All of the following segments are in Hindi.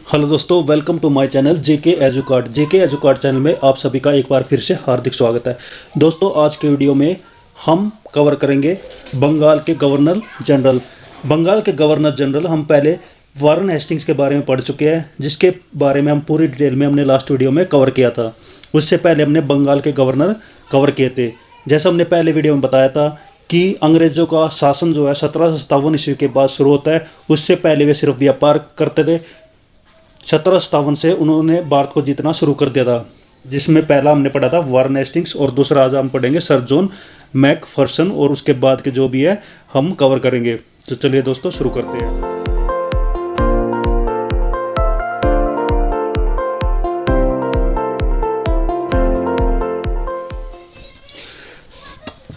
हेलो दोस्तों, welcome to my channel JK Educard channel में आप सभी का एक बार फिर से हार्दिक स्वागत है। दोस्तों, आज के वीडियो में हम कवर करेंगे बंगाल के गवर्नर जनरल। बंगाल के गवर्नर जनरल हम पहले वारन हेस्टिंग्स के बारे में पढ़ चुके हैं, जिसके बारे में हम पूरी डिटेल में हमने लास्ट वीडियो में कवर किया था। उससे पहले हमने बंगाल के गवर्नर कवर किए थे। जैसा हमने पहले वीडियो में बताया था कि अंग्रेजों का शासन जो है 1757 ईस्वी के बाद शुरू होता है। उससे पहले वे सिर्फ व्यापार करते थे। 1757 से उन्होंने भारत को जीतना शुरू कर दिया था, जिसमें पहला हमने पढ़ा था वारन हेस्टिंग्स और दूसरा आज हम पढ़ेंगे सर जॉन मैकफर्सन, और उसके बाद के जो भी है हम कवर करेंगे। तो चलिए दोस्तों, शुरू करते हैं।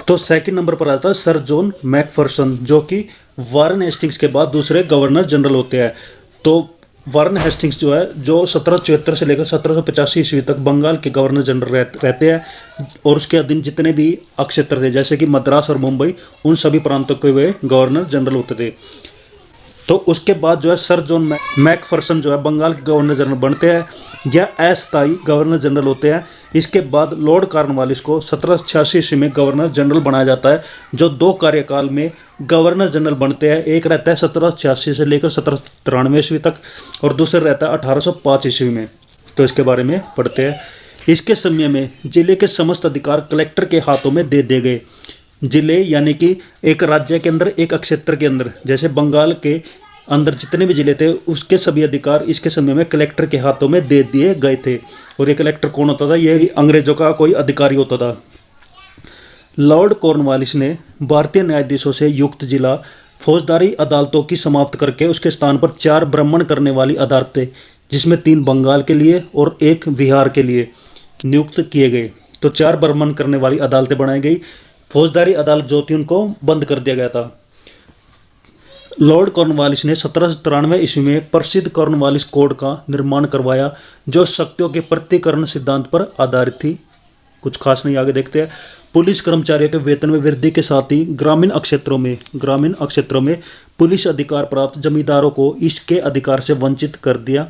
तो सेकंड नंबर पर आता है सर जॉन मैकफर्सन, जो कि वारन हेस्टिंग्स के बाद दूसरे गवर्नर जनरल होते हैं। तो वारन हेस्टिंग्स जो है, जो 1774 से लेकर 1785 ईस्वी तक बंगाल के गवर्नर जनरल रहते हैं, और उसके अधीन जितने भी क्षेत्र थे जैसे कि मद्रास और मुंबई, उन सभी प्रांतों के वे गवर्नर जनरल होते थे। तो उसके बाद जो है सर जॉन मैकफर्सन जो है बंगाल के गवर्नर जनरल बनते हैं या अस्थायी गवर्नर जनरल होते हैं। इसके बाद लॉर्ड कॉर्नवालिस को 1786 ईस्वी में गवर्नर जनरल बनाया जाता है, जो दो कार्यकाल में गवर्नर जनरल बनते हैं। एक रहता है 1786 से लेकर 1793 ईस्वी तक, और दूसरा रहता है 1805 ईस्वी में। तो इसके बारे में पढ़ते हैं। इसके समय में जिले के समस्त अधिकार कलेक्टर के हाथों में दे दिए गए। जिले यानी कि एक राज्य के अंदर, एक क्षेत्र के अंदर, जैसे बंगाल के अंदर जितने भी जिले थे उसके सभी अधिकार इसके समय में कलेक्टर के हाथों में दे दिए गए थे। और ये कलेक्टर कौन होता था? ये अंग्रेजों का कोई अधिकारी होता था। लॉर्ड कॉर्नवालिस ने भारतीय न्यायाधीशों से युक्त जिला फौजदारी अदालतों की समाप्त करके उसके स्थान पर 4 भ्रमण करने वाली अदालतें, जिसमें 3 बंगाल के लिए और 1 बिहार के लिए नियुक्त किए गए। तो 4 भ्रमण करने वाली अदालतें बनाई गई। फौजदारी अदालत जो थी उनको बंद कर दिया गया था। लॉर्ड कॉर्नवालिस ने 1793 ईस्वी में प्रसिद्ध कॉर्नवालिस कोड का निर्माण करवाया, जो शक्तियों के प्रतिकरण सिद्धांत पर आधारित थी। कुछ खास नहीं, आगे देखते हैं। पुलिस कर्मचारियों के वेतन में वृद्धि के साथ ही ग्रामीण क्षेत्रों में पुलिस अधिकार प्राप्त जमींदारों को इसके अधिकार से वंचित कर दिया।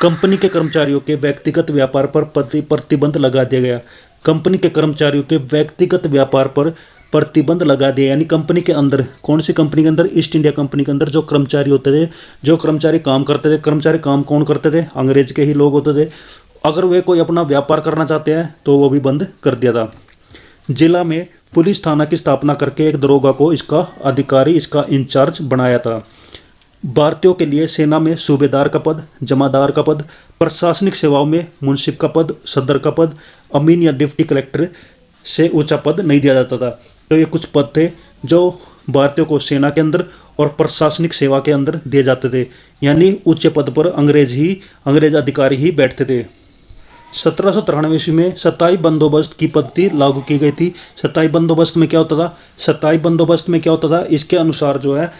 कंपनी के कर्मचारियों के व्यक्तिगत व्यापार पर प्रतिबंध लगा दिया गया। कंपनी के कर्मचारियों के व्यक्तिगत व्यापार पर प्रतिबंध लगा दिया, यानी कंपनी के अंदर, कौन सी कंपनी के अंदर? ईस्ट इंडिया कंपनी के अंदर जो कर्मचारी होते थे, जो कर्मचारी काम करते थे, कर्मचारी काम कौन करते थे? अंग्रेज के ही लोग होते थे। अगर वे कोई अपना व्यापार करना चाहते हैं तो वो भी बंद कर दिया था। जिला में पुलिस थाना की स्थापना करके एक दरोगा को इसका अधिकारी, इसका इंचार्ज बनाया था। भारतीयों के लिए सेना में सूबेदार का पद, जमादार का पद, प्रशासनिक सेवाओं में मुंशिफ का पद, सदर का पद, अमीन या डिप्टी कलेक्टर से ऊंचा पद नहीं दिया जाता था। तो ये कुछ पद थे जो भारतीयों को सेना के अंदर और प्रशासनिक सेवा के अंदर दिए जाते थे, यानी ऊंचे पद पर अंग्रेज अधिकारी ही बैठते थे। 1793 ईस्वी में सताई बंदोबस्त की पद्धति लागू की गई थी। सताई बंदोबस्त में क्या होता था? इसके अनुसार जो है,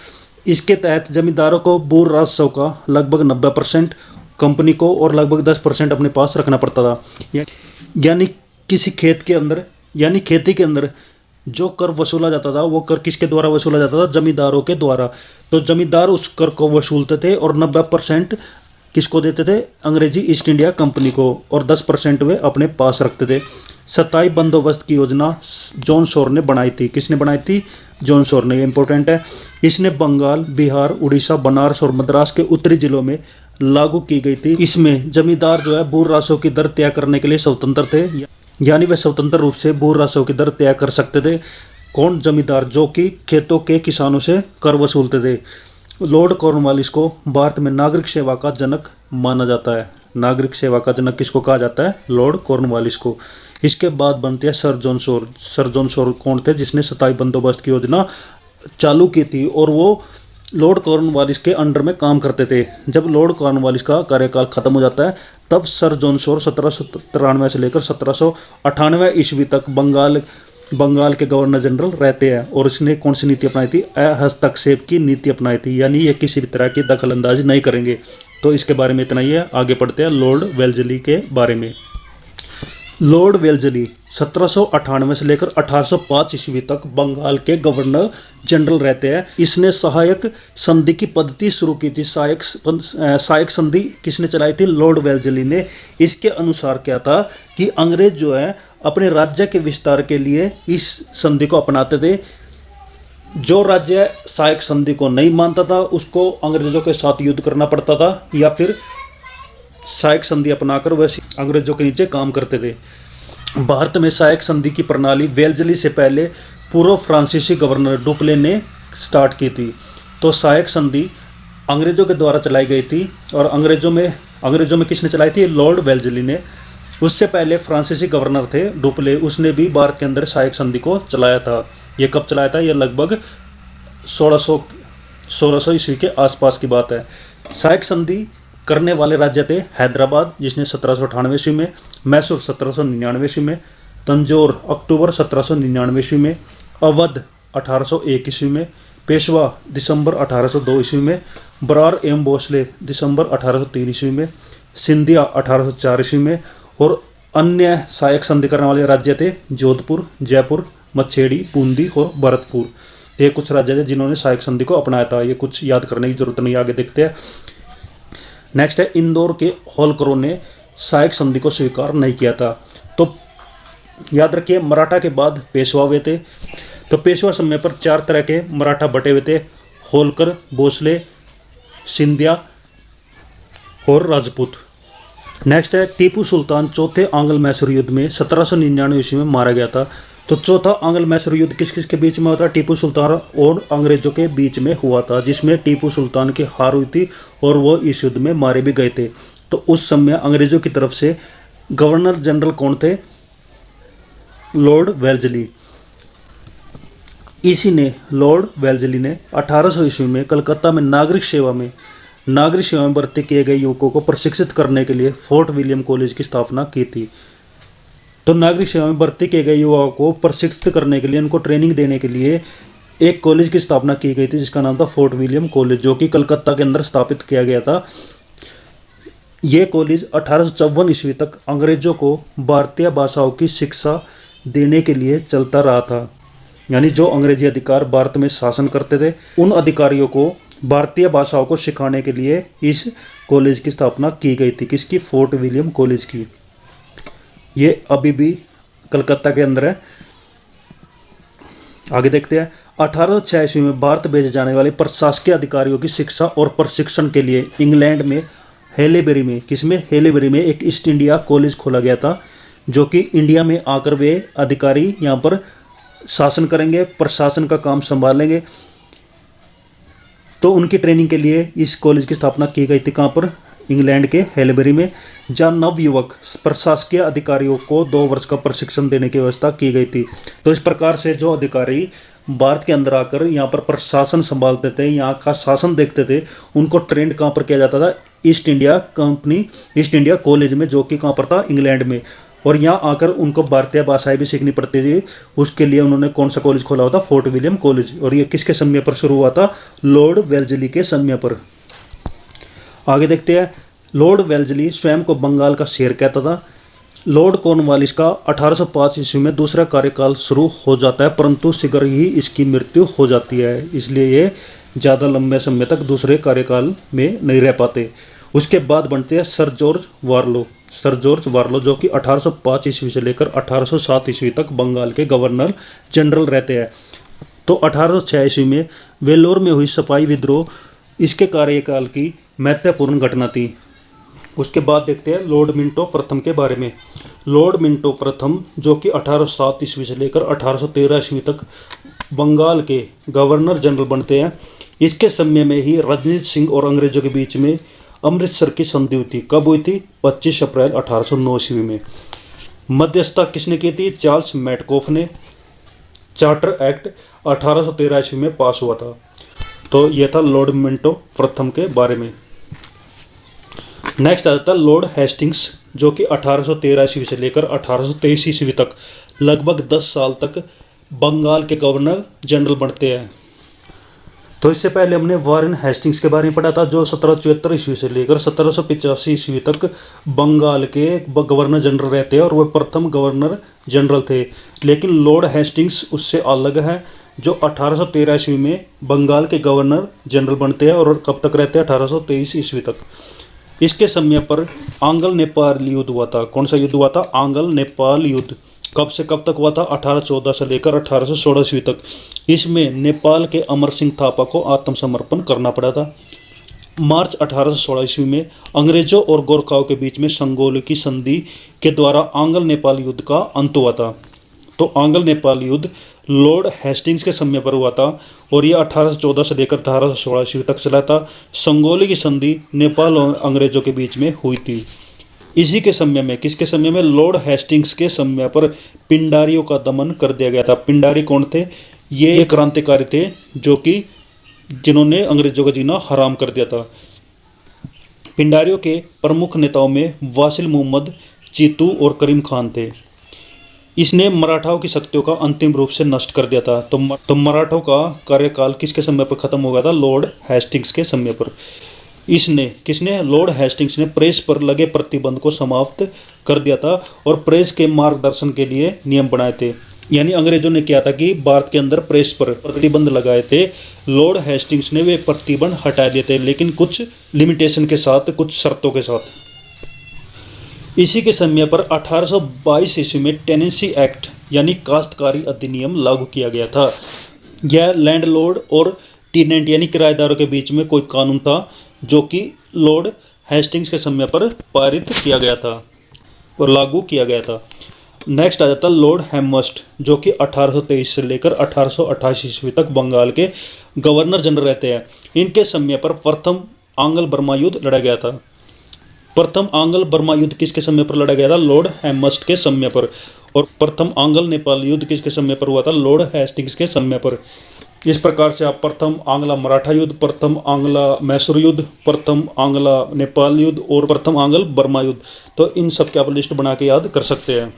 इसके तहत जमींदारों को भू राजस्व का लगभग 90% कंपनी को और लगभग 10% अपने पास रखना पड़ता था। यानी किसी खेती के अंदर जो कर वसूला जाता था, वो कर किसके द्वारा वसूला जाता था? जमींदारों के द्वारा। तो जमींदार उस कर को वसूलते थे और 90% किसको देते थे? अंग्रेजी ईस्ट इंडिया कंपनी को, और 10% वे अपने पास रखते थे। सताई बंदोबस्त की योजना जॉन शोर ने बनाई थी। किसने बनाई थी? जॉन शोर ने। इंपॉर्टेंट है। इसने बंगाल, बिहार, उड़ीसा, बनारस और मद्रास के उत्तरी जिलों में लागू की गई थी। इसमें जमींदार जो है भू राजस्व की दर तय करने के लिए स्वतंत्र थे, यानी वे स्वतंत्र रूप से भू राजस्व की दर तय कर सकते थे। कौन? जमींदार, जो कि खेतों के किसानों से कर वसूलते थे। लॉर्ड कॉर्नवालिस को भारत में नागरिक सेवा का जनक माना जाता है। नागरिक सेवा का जनक किसको कहा जाता है? लॉर्ड कॉर्नवालिस को। इसके बाद बनते हैं sir John Shore. Sir John Shore कौन थे? जिसने सताई बंदोबस्त की योजना चालू की थी, और वो लॉर्ड कॉर्नवालिस के अंडर में काम करते थे। जब लॉर्ड कॉर्नवालिस का कार्यकाल खत्म हो जाता है, तब सर जॉन शोर 1793 से लेकर 1798 ईस्वी तक बंगाल के गवर्नर जनरल रहते हैं। और इसने कौन सी नीति अपनाई थी? हस्तक्षेप की नीति अपनाई थी, यानी ये किसी भी तरह की दखल अंदाजी नहीं करेंगे। तो इसके बारे में इतना ही है। आगे पढ़ते हैं लॉर्ड वेल्लेस्ली के बारे में। लॉर्ड वेल्जली 1798 से लेकर 1805 ईस्वी तक बंगाल के गवर्नर जनरल रहते हैं। इसने सहायक संधि की पद्धति शुरू की थी। सहायक संधि किसने चलाई थी? लॉर्ड वेल्जली ने। इसके अनुसार क्या था कि अंग्रेज जो है अपने राज्य के विस्तार के लिए इस संधि को अपनाते थे। जो राज्य सहायक संधि को नहीं मानता था उसको अंग्रेजों के साथ युद्ध करना पड़ता था या फिर सहायक संधि अपनाकर वैसे अंग्रेजों के नीचे काम करते थे। भारत में सहायक संधि की प्रणाली वेल्जली से पहले पूर्व फ्रांसीसी गवर्नर डुप्ले ने स्टार्ट की थी। तो सहायक संधि अंग्रेजों के द्वारा चलाई गई थी और अंग्रेजों में किसने चलाई थी? लॉर्ड वेल्जली ने। उससे पहले फ्रांसीसी गवर्नर थे डुप्ले, उसने भी भारत के अंदर सहायक संधि को चलाया था। ये कब चलाया था? ये लगभग 1600 ईस्वी के आसपास की बात है। सहायक संधि करने वाले राज्य थे हैदराबाद जिसने 1798 ईस्वी में, मैसूर 1799 ईस्वी में, तंजौर अक्टूबर 1799 ईस्वी में, अवध 1801 ईस्वी में, पेशवा दिसंबर 1802 ईस्वी में, बरार एवं भोसले दिसंबर 1803 ईस्वी में, सिंधिया 1804 ईस्वी में। और अन्य सहायक संधि करने वाले राज्य थे जोधपुर, जयपुर, मच्छेड़ी, बूंदी और भरतपुर। ये कुछ राज्य थे जिन्होंने सहायक संधि को अपनाया था। ये कुछ याद करने की जरूरत नहीं, आगे देखते हैं। नेक्स्ट है इंदौर के होलकरों ने सहायक संधि को स्वीकार नहीं किया था। तो याद रखिए मराठा के बाद पेशवा हुए थे। तो पेशवा समय पर 4 तरह के मराठा बटे हुए थे, होलकर, भोसले, सिंधिया और राजपूत। नेक्स्ट है टीपू सुल्तान चौथे आंग्ल मैसूर युद्ध में 1799 ईस्वी में मारा गया था। तो चौथा आंग्ल मैसूर युद्ध किस किस के बीच में हुआ था? टीपू सुल्तान और अंग्रेजों के बीच में हुआ था, जिसमें टीपू सुल्तान की हार हुई थी और वो इस युद्ध में मारे भी गए थे। तो उस समय अंग्रेजों की तरफ से गवर्नर जनरल कौन थे? लॉर्ड वेल्जली। इसी ने लॉर्ड वेल्जली ने 1800 ईस्वी में कलकत्ता में नागरिक सेवा में भर्ती किए गए युवकों को प्रशिक्षित करने के लिए फोर्ट विलियम कॉलेज की स्थापना की थी। तो नागरिक सेवा में भर्ती किए गए युवाओं को प्रशिक्षित करने के लिए, उनको ट्रेनिंग देने के लिए एक कॉलेज की स्थापना की गई थी जिसका नाम था फोर्ट विलियम कॉलेज, जो कि कलकत्ता के अंदर स्थापित किया गया था। यह कॉलेज 1854 ईस्वी तक अंग्रेजों को भारतीय भाषाओं की शिक्षा देने के लिए चलता रहा था। यानी जो अंग्रेजी अधिकार भारत में शासन करते थे उन अधिकारियों को भारतीय भाषाओं को सिखाने के लिए इस कॉलेज की स्थापना की गई थी। किसकी? फोर्ट विलियम कॉलेज की। ये अभी भी कलकत्ता के अंदर है। आगे देखते हैं। 1806 ईस्वी में भारत भेजे जाने वाले प्रशासकीय अधिकारियों की शिक्षा और प्रशिक्षण के लिए इंग्लैंड में हेलेबरी में, किसमें? हेलेबरी में एक ईस्ट इंडिया कॉलेज खोला गया था, जो कि इंडिया में आकर वे अधिकारी यहाँ पर शासन करेंगे, प्रशासन का काम संभालेंगे। तो उनकी ट्रेनिंग के लिए इस कॉलेज की स्थापना की गई थी। कहाँ पर? इंग्लैंड के हेलेबरी में, जहां नवयुवक प्रशासकीय अधिकारियों को 2 वर्ष का प्रशिक्षण देने की व्यवस्था की गई थी। तो इस प्रकार से जो अधिकारी भारत के अंदर आकर यहाँ पर प्रशासन संभालते थे, यहाँ का शासन देखते थे, उनको ट्रेंड कहाँ पर किया जाता था? ईस्ट इंडिया कॉलेज में, जो कि कहाँ पर था? इंग्लैंड में। और यहाँ आकर उनको भारतीय भाषाएं भी सीखनी पड़ती थी। उसके लिए उन्होंने कौन सा कॉलेज खोला हुआ था? Fort William college. और ये किसके समय पर शुरू हुआ था? लॉर्ड वेल्जली के समय पर। आगे देखते हैं। लॉर्ड वेल्जली स्वयं को बंगाल का शेर कहता था। लॉर्ड कॉर्नवालिस का 1805 ईस्वी में दूसरा कार्यकाल शुरू हो जाता है, परंतु शीघ्र ही इसकी मृत्यु हो जाती है, इसलिए ये ज़्यादा लंबे समय तक दूसरे कार्यकाल में नहीं रह पाते। उसके बाद बनते हैं सर जॉर्ज वार्लो, जो कि 1805 ईस्वी से लेकर 1807 ईस्वी तक बंगाल के गवर्नर जनरल रहते हैं। तो 1806 ईस्वी में वेलोर में हुई सिपाही विद्रोह इसके कार्यकाल की महत्वपूर्ण घटना थी। उसके बाद देखते हैं लॉर्ड मिंटो प्रथम के बारे में। लॉर्ड मिंटो प्रथम, जो कि 1807 ईस्वी से लेकर 1813 ईस्वी तक बंगाल के गवर्नर जनरल बनते हैं। इसके समय में ही रणजीत सिंह और अंग्रेजों के बीच में अमृतसर की संधि हुई थी। कब हुई थी? 25 अप्रैल 1809 ईस्वी में। मध्यस्थता किसने की थी? चार्ल्स मैटकॉफ ने। चार्टर एक्ट 1813 ईस्वी में पास हुआ था। तो यह था लॉर्ड मिंटो प्रथम के बारे में। नेक्स्ट आ जाता है लॉर्ड हेस्टिंग्स, जो कि 1813 ईस्वी से लेकर 1823 ईस्वी तक लगभग 10 साल तक बंगाल के गवर्नर जनरल बनते हैं। तो इससे पहले हमने वारेन हेस्टिंग्स के बारे में पढ़ा था, जो 1774 ईस्वी से लेकर 1785 ईस्वी तक बंगाल के गवर्नर जनरल रहते हैं और वह प्रथम गवर्नर जनरल थे। लेकिन लॉर्ड हेस्टिंग्स उससे अलग है, जो 1813 ईस्वी में बंगाल के गवर्नर जनरल बनते हैं और कब तक रहते हैं, 1823 ईस्वी तक। इसके समय पर आंग्ल नेपाल युद्ध हुआ था। कौन सा युद्ध हुआ था? आंग्ल नेपाल युद्ध। कब से कब तक हुआ था? 1814 से लेकर 1816 ईस्वी तक। इसमें नेपाल के अमर सिंह थापा को आत्मसमर्पण करना पड़ा था। मार्च 1816 ईस्वी में अंग्रेजों और गोरखाओं के बीच में संगोल की संधि के द्वारा आंग्ल नेपाल युद्ध का अंत हुआ था। तो आंग्ल नेपाल युद्ध लॉर्ड हेस्टिंग्स के समय पर हुआ था और यह 1814 से लेकर 1816 ईस्वी तक चला था। संगोल की संधि नेपाल और अंग्रेजों के बीच में हुई थी। इसी के समय में, किसके समय में? लॉर्ड हेस्टिंग्स के समय पर पिंडारियों का दमन कर दिया गया था। पिंडारी कौन थे? ये क्रांतिकारी थे जो कि जिन्होंने अंग्रेजों का जीना हराम कर दिया था। पिंडारियों के प्रमुख नेताओं में वासिल मुहम्मद, चीतू और करीम खान थे। इसने मराठाओं की शक्तियों का अंतिम रूप से नष्ट कर दिया था। तो मराठों का कार्यकाल किसके समय पर खत्म हो गया था? लॉर्ड हेस्टिंग्स के समय पर। किसने? लॉर्ड हेस्टिंग्स ने प्रेस पर लगे प्रतिबंध को समाप्त कर दिया था और प्रेस के मार्गदर्शन के लिए नियम बनाए थे। यानी अंग्रेजों ने किया था कि भारत के अंदर प्रेस पर प्रतिबंध लगाए थे। लॉर्ड हेस्टिंग्स ने वे प्रतिबंध हटा दिए थे, लेकिन कुछ लिमिटेशन के साथ, कुछ शर्तों के साथ। इसी के समय पर 1822 ईस्वी में टेनेंसी एक्ट यानी काश्तकारी अधिनियम लागू किया गया था। यह लैंडलॉर्ड और टीनेंट यानी किराएदारों के बीच में कोई कानून था, जो कि लॉर्ड हेस्टिंग्स के समय पर पारित किया गया था और लागू किया गया था। नेक्स्ट आ जाता लॉर्ड हैमर्स्ट, जो कि 1823 से लेकर 1828 ईस्वी तक बंगाल के गवर्नर जनरल रहते हैं। इनके समय पर प्रथम आंग्ल बर्मा युद्ध लड़ा गया था। प्रथम आंग्ल बर्मा युद्ध किसके समय पर लड़ा गया था? लॉर्ड हैमर्स्ट के समय पर। और प्रथम आंग्ल नेपाल युद्ध किसके समय पर हुआ था? लॉर्ड हेस्टिंग्स के समय पर। इस प्रकार से आप प्रथम आंग्ला मराठा युद्ध, प्रथम आंग्ला मैसूर युद्ध, प्रथम आंग्ला नेपाल युद्ध और प्रथम आंग्ल बर्मा युद्ध, तो इन सब की आप लिस्ट बना के याद कर सकते हैं।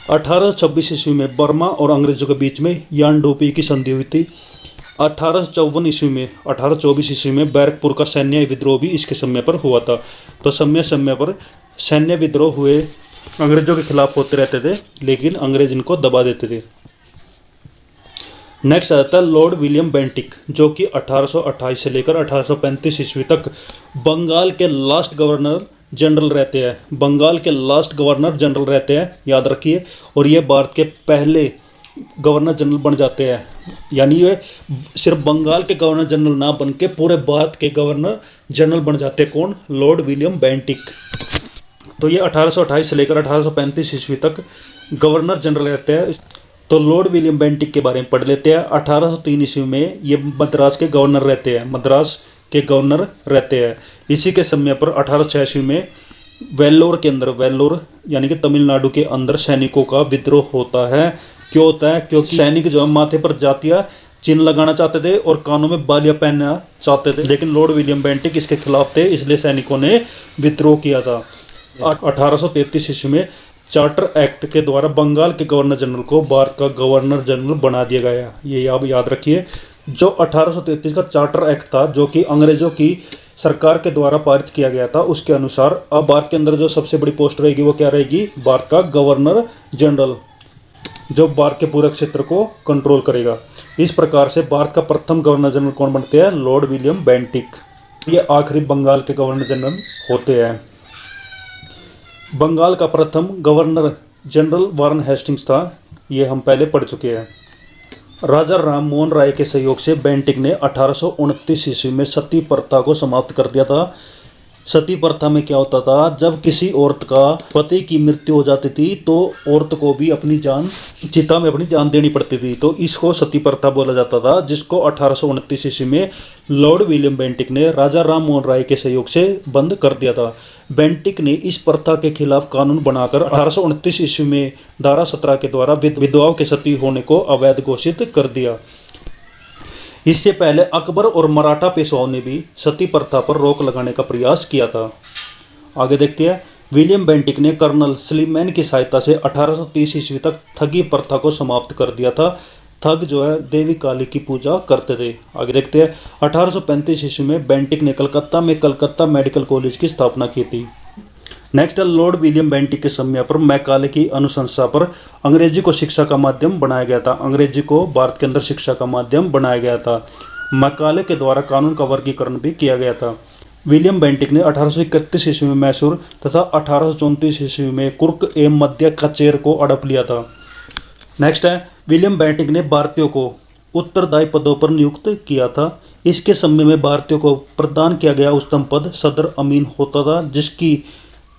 1826 ईस्वी में बर्मा और अंग्रेजों के बीच में यानडोपी की संधि हुई थी। 1824 ईस्वी में बैरकपुर का सैन्य विद्रोह भी इसके समय पर हुआ था। तो समय पर सैन्य विद्रोह हुए, अंग्रेजों के खिलाफ होते रहते थे, लेकिन अंग्रेज इनको दबा देते थे। नेक्स्ट आता है लॉर्ड विलियम बेंटिक, जो कि 1828 से लेकर 1835 ईस्वी तक बंगाल के लास्ट गवर्नर जनरल रहते हैं। बंगाल के लास्ट गवर्नर जनरल रहते हैं, याद रखिए। और ये भारत के पहले गवर्नर जनरल बन जाते हैं। यानी ये सिर्फ बंगाल के गवर्नर जनरल ना बन के पूरे भारत के गवर्नर जनरल बन जाते हैं। कौन? Lord William Bentinck. तो ये 1828 से लेकर 1835 ईस्वी तक गवर्नर जनरल रहते हैं। तो लॉर्ड विलियम बेंटिक के बारे में पढ़ लेते हैं। 1803 ईस्वी में ये मद्रास के गवर्नर रहते हैं। मद्रास के गवर्नर रहते हैं। इसी के समय पर 1806 ईस्वी में वेल्लोर के अंदर, वेल्लोर यानी कि तमिलनाडु के अंदर सैनिकों का विद्रोह होता है। क्यों होता है? क्योंकि सैनिक जो माथे पर जातियां चिन्ह लगाना चाहते थे और कानों में बालियां पहनना चाहते थे, लेकिन लॉर्ड विलियम बेंटिक इसके खिलाफ थे, इसलिए सैनिकों ने विद्रोह किया था। 1833 ईस्वी में चार्टर एक्ट के द्वारा बंगाल के गवर्नर जनरल को भारत का गवर्नर जनरल बना दिया गया। ये आप याद रखिए। जो 1833 का चार्टर एक्ट था, जो कि अंग्रेजों की सरकार के द्वारा पारित किया गया था, उसके अनुसार अब भारत के अंदर जो सबसे बड़ी पोस्ट रहेगी वो क्या रहेगी? भारत का गवर्नर जनरल, जो भारत के पूरे क्षेत्र को कंट्रोल करेगा। इस प्रकार से भारत का प्रथम गवर्नर जनरल कौन बनते हैं? Lord William Bentinck. ये आखिरी बंगाल के गवर्नर जनरल होते हैं। बंगाल का प्रथम गवर्नर जनरल वारेन हेस्टिंग्स था, ये हम पहले पढ़ चुके हैं। राजा राम मोहन राय के सहयोग से बेंटिक ने 1829 ईस्वी में सती प्रथा को समाप्त कर दिया था। सती प्रथा में क्या होता था? जब किसी औरत का पति की मृत्यु हो जाती थी तो औरत को भी अपनी जान, चिता में अपनी जान देनी पड़ती थी। तो इसको सती प्रथा बोला जाता था, जिसको 1829 ईस्वी में लॉर्ड विलियम बेंटिक ने राजा राम मोहन राय के सहयोग से बंद कर दिया था। बेंटिक ने इस प्रथा के खिलाफ कानून बनाकर 1829 ईस्वी में धारा 17 के द्वारा विधवाओं के सती होने को अवैध घोषित कर दिया। इससे पहले अकबर और मराठा पेशवाओं ने भी सती प्रथा पर रोक लगाने का प्रयास किया था। आगे देखते हैं। विलियम बेंटिक ने कर्नल स्लीमैन की सहायता से 1830 ईस्वी तक ठगी प्रथा को समाप्त कर दिया था। थग जो है देवी काली की पूजा करते थे। आगे देखते हैं 1835 ईस्वी में बेंटिक ने कलकत्ता में कलकत्ता मेडिकल कॉलेज की स्थापना की थी। नेक्स्ट है लॉर्ड विलियम बेंटिक के समय पर मैकाले की अनुशंसा पर अंग्रेजी को शिक्षा का माध्यम बनाया गया था। अंग्रेजी को भारत के अंदर शिक्षा का माध्यम बनाया गया था। मैकाले के द्वारा कानून का वर्गीकरण भी किया गया था। विलियम बेंटिक ने 1831 ईस्वी में मैसूर तथा 1834 ईस्वी में कुर्क एवं मध्य कचेर को अड़प लिया था। नेक्स्ट है विलियम बेंटिक ने भारतीयों को उत्तरदायी पदों पर नियुक्त किया था। इसके समय में भारतीयों को प्रदान किया गया उच्चतम पद सदर अमीन होता था, जिसकी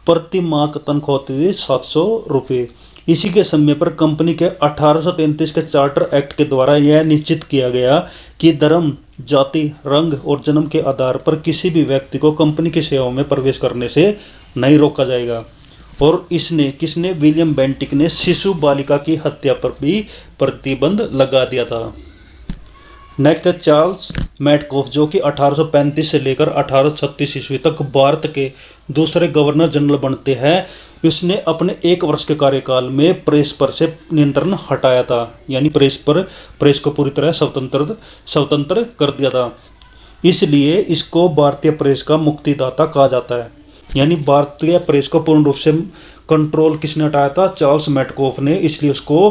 प्रति माह तनख्वाह होती थी 700 रुपये। इसी के समय पर कंपनी के 1833 के चार्टर एक्ट के द्वारा यह निश्चित किया गया कि धर्म, जाति, रंग और जन्म के आधार पर किसी भी व्यक्ति को कंपनी की सेवाओं में प्रवेश करने से नहीं रोका जाएगा। और किसने विलियम बेंटिक ने शिशु बालिका की हत्या पर भी प्रतिबंध लगा दिया था। नेक्स्ट है चार्ल्स मैडकॉफ, जो कि 1835 से लेकर 1836 ईस्वी तक भारत के दूसरे गवर्नर जनरल बनते हैं। उसने अपने 1 वर्ष के कार्यकाल में प्रेस पर से नियंत्रण हटाया था, यानी प्रेस को पूरी तरह स्वतंत्र कर दिया था। इसलिए इसको भारतीय प्रेस का मुक्तिदाता कहा जाता है। यानी भारतीय प्रेस को पूर्ण रूप से कंट्रोल किसने हटाया था? चार्ल्स मैडकॉफ ने। इसलिए उसको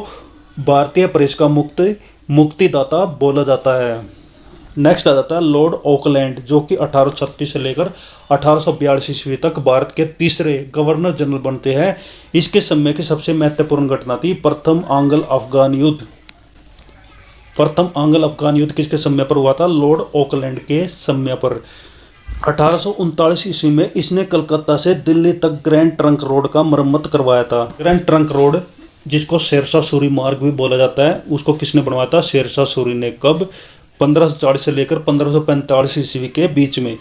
भारतीय प्रेस का मुक्तिदाता बोला जाता है। नेक्स्ट आ जाता है लॉर्ड ऑकलैंड, जो कि 1836 से लेकर 1842 ईस्वी तक भारत के तीसरे गवर्नर जनरल बनते हैं। इसके समय की सबसे महत्वपूर्ण घटना थी प्रथम आंग्ल अफगान युद्ध। प्रथम आंग्ल अफगान युद्ध किसके समय पर हुआ था? लॉर्ड ऑकलैंड के समय पर। 1839 ईस्वी में इसने कलकत्ता से दिल्ली तक ग्रैंड ट्रंक रोड का मरम्मत करवाया था। ग्रैंड ट्रंक रोड, जिसको शेरशाह सूरी मार्ग भी बोला जाता है, उसको किसने बनवाया था? शेरशाह सूरी ने। कब? 1540 से लेकर 1545 ईस्वी के बीच में।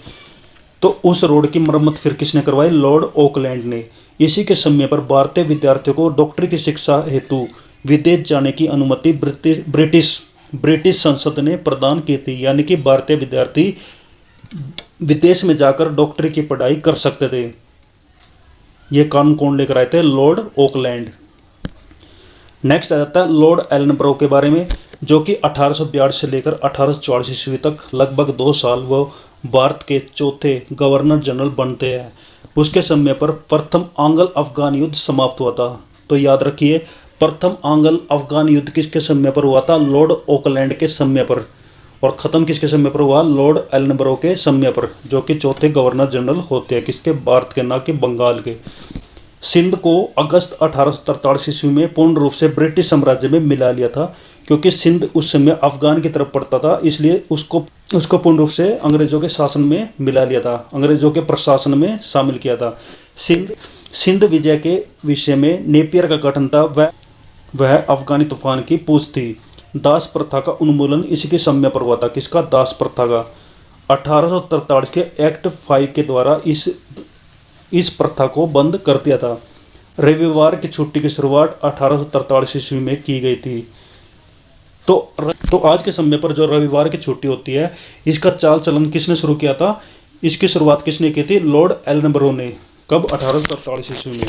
तो उस रोड की मरम्मत फिर किसने करवाई? लॉर्ड ऑकलैंड ने। इसी के समय पर भारतीय विद्यार्थियों को डॉक्टरी की शिक्षा हेतु विदेश जाने की अनुमति ब्रिटिश संसद ने प्रदान की थी। यानी कि भारतीय विद्यार्थी विदेश में जाकर डॉक्टरी की पढ़ाई कर सकते थे। यह कानून कौन लेकर आए थे? Lord Auckland. नेक्स्ट आ जाता है लॉर्ड एलनब्रो के बारे में, जो कि 1842 से लेकर 1844 ईस्वी तक लगभग 2 साल वो भारत के चौथे गवर्नर जनरल बनते हैं। उसके समय पर प्रथम आंग्ल अफगान युद्ध समाप्त हुआ था। तो याद रखिए, प्रथम आंग्ल अफगान युद्ध किसके समय पर हुआ था? लॉर्ड ऑकलैंड के समय पर। और खत्म किसके समय पर हुआ? लॉर्ड एलनब्रो के समय पर, जो कि चौथे गवर्नर जनरल होते हैं। किसके? भारत के, ना कि बंगाल के। सिंध को अगस्त 1843 ईस्वी में पूर्ण रूप से ब्रिटिश साम्राज्य में मिला लिया था, क्योंकि सिंध उस समय अफगान की तरफ पड़ता था। इसलिए उसको पूर्ण रूप से अंग्रेजों के शासन में मिला लिया था, अंग्रेजों के प्रशासन में शामिल किया था। सिंध विजय के विषय में नेपियर का गठन था, वह अफगानी तूफान की पूछ थी। दास प्रथा का उन्मूलन इसी के समय पर हुआ था। किसका? दास प्रथा का। 1843 के एक्ट 5 के द्वारा इस प्रथा को बंद कर दिया था। रविवार की छुट्टी की शुरुआत 1843 ईस्वी में की गई थी। तो आज के समय पर जो रविवार की छुट्टी होती है, इसका चाल चलन किसने शुरू किया था? इसकी शुरुआत किसने की थी? लॉर्ड एलनब्रो ने। कब? 1843 ईस्वी में।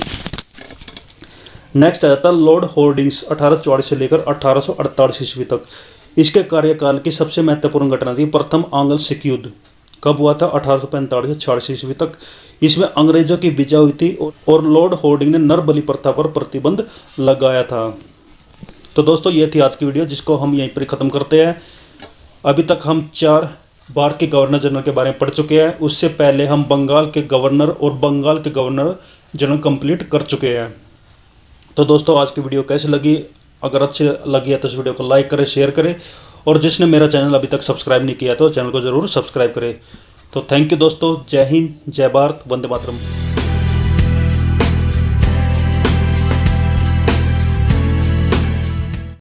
नेक्स्ट आ जाता है लॉर्ड होर्डिंग्स, 1844 से लेकर 1848 ईस्वी तक। इसके कार्यकाल की सबसे महत्वपूर्ण घटना थी प्रथम आंग्ल सिख युद्ध। कब हुआ था? 1845 से 46 ईस्वी तक। इसमें अंग्रेजों की विजय हुई थी और लॉर्ड होर्डिंग ने नरबली प्रथा पर प्रतिबंध लगाया था। तो दोस्तों, ये थी आज की वीडियो, जिसको हम यहीं पर खत्म करते हैं। अभी तक हम 4 भारत के गवर्नर जनरल के बारे में पढ़ चुके हैं। उससे पहले हम बंगाल के गवर्नर और बंगाल के गवर्नर जनरल कंप्लीट कर चुके हैं। तो दोस्तों, आज की वीडियो कैसी लगी? अगर अच्छी लगी है तो इस वीडियो को लाइक करें, शेयर करें, और जिसने मेरा चैनल अभी तक सब्सक्राइब नहीं किया तो चैनल को जरूर सब्सक्राइब करें। तो थैंक यू दोस्तों। जय हिंद, जय भारत, वंदे मातरम।